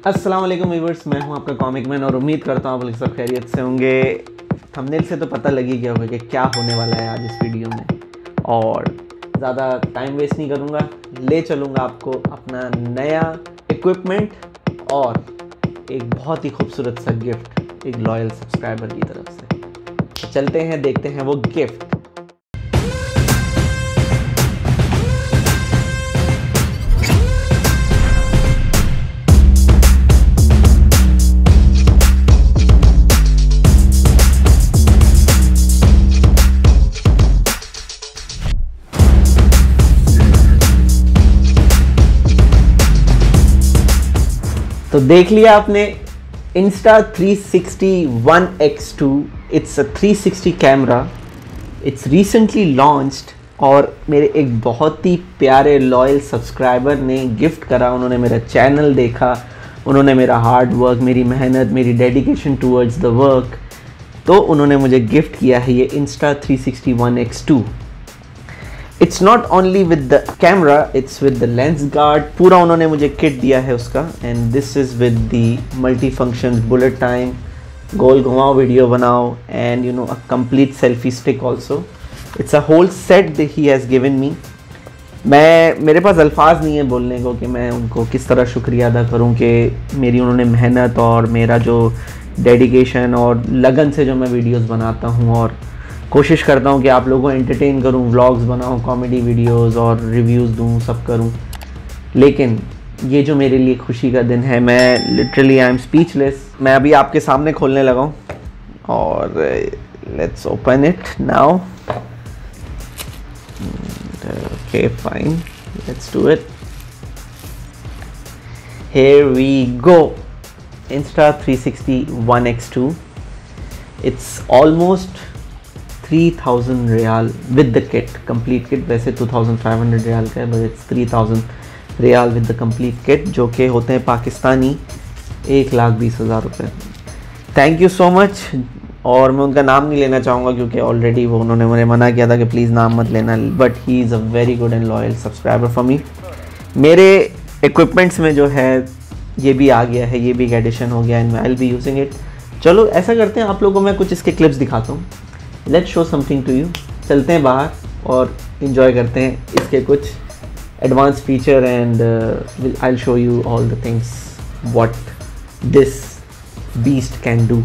अस्सलाम वालेकुम व्यूअर्स, मैं हूं आपका कॉमिक मैन और उम्मीद करता हूं आप लोग सब खैरियत से होंगे। थंबनेल से तो पता लग ही गया होगा कि क्या होने वाला है आज इस वीडियो में, और ज़्यादा टाइम वेस्ट नहीं करूंगा, ले चलूंगा आपको अपना नया इक्विपमेंट और एक बहुत ही खूबसूरत सा गिफ्ट एक लॉयल सब्सक्राइबर की तरफ से। तो चलते हैं, देखते हैं वो गिफ्ट। तो देख लिया आपने Insta360 1x2। It's a 360 camera, it's recently launched और मेरे एक बहुत ही प्यारे लॉयल सब्सक्राइबर ने गिफ्ट करा। उन्होंने मेरा चैनल देखा, उन्होंने मेरा हार्ड वर्क, मेरी मेहनत, मेरी डेडिकेशन टूवर्ड्स द वर्क, तो उन्होंने मुझे गिफ्ट किया है ये Insta360 1x2। It's not only with the camera, it's with the lens guard. पूरा उन्होंने मुझे किट दिया है उसका, and this is with the multi function bullet time, गोल घुमाओ वीडियो बनाओ, and you know a complete selfie stick also. It's a whole set that he has given me. मेरे पास अल्फाज नहीं है बोलने को कि मैं उनको किस तरह शुक्रिया अदा करूं कि मेरी उन्होंने मेहनत और मेरा जो डेडिकेशन और लगन से जो मैं वीडियोस बनाता हूं और कोशिश करता हूं कि आप लोगों को एंटरटेन करूं, व्लॉग्स बनाऊं, कॉमेडी वीडियोस और रिव्यूज़ दूं, सब करूं। लेकिन ये जो मेरे लिए खुशी का दिन है, मैं लिटरली आई एम स्पीचलेस। मैं अभी आपके सामने खोलने लगा हूं और let's open it now. Okay fine, let's do it. Here we go. Insta360 1x2. It's almost 3000 riyal with the kit, complete kit. वैसे 2500 रियाल का है, but it's 3000 riyal with the complete kit, जो कि होते हैं पाकिस्तानी 1,20,000 रुपये। Thank you so much. और मैं उनका नाम नहीं लेना चाहूँगा क्योंकि ऑलरेडी वो उन्होंने मुझे मना किया था कि प्लीज़ नाम मत लेना, but he is a very good and loyal subscriber for me. मेरे इक्विपमेंट्स में जो है ये भी आ गया है, ये भी एक एडिशन हो गया, and I will be using it. चलो ऐसा करते हैं, आप लोगों को मैं कुछ इसके क्लिप्स दिखाता हूँ। Let's show something to you. चलते हैं बाहर और इन्जॉय करते हैं इसके कुछ advance feature, and I will show you all the things what this beast can do.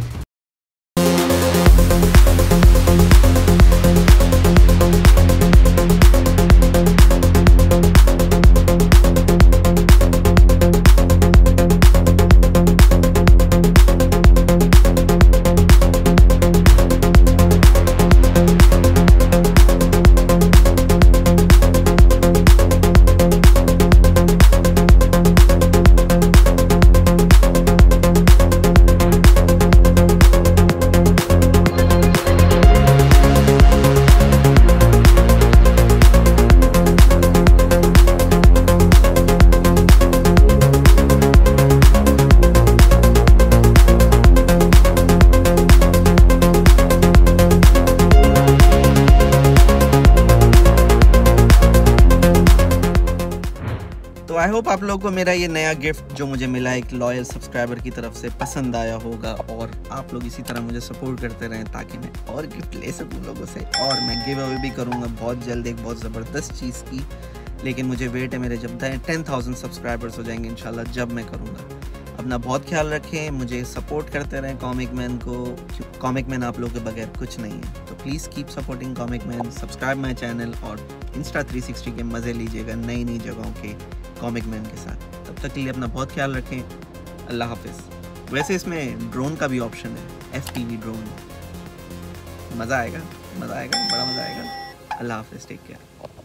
I hope आप लोगों को मेरा ये नया गिफ्ट जो मुझे मिला एक लॉयल सब्सक्राइबर की तरफ से पसंद आया होगा, और आप लोग इसी तरह मुझे सपोर्ट करते रहें ताकि मैं और गिफ्ट ले सकूं लोगों से। और मैं गिव अवे भी करूंगा बहुत जल्द एक बहुत ज़बरदस्त चीज़ की, लेकिन मुझे वेट है मेरे जब 10,000 सब्सक्राइबर्स हो जाएंगे इंशाल्लाह, जब मैं करूँगा। अपना बहुत ख्याल रखें, मुझे सपोर्ट करते रहें कॉमिक मैन को। कॉमिक मैन आप लोगों के बगैर कुछ नहीं है, तो please keep supporting comic man, subscribe my channel और Insta360 के मज़े लीजिएगा नई नई जगहों के कॉमिक मैन के साथ। तब तक के लिए अपना बहुत ख्याल रखें। अल्लाह हाफिज़। वैसे इसमें ड्रोन का भी ऑप्शन है, FPV ड्रोन। मज़ा आएगा, बड़ा मज़ा आएगा। अल्लाह हाफिज़, टेक केयर।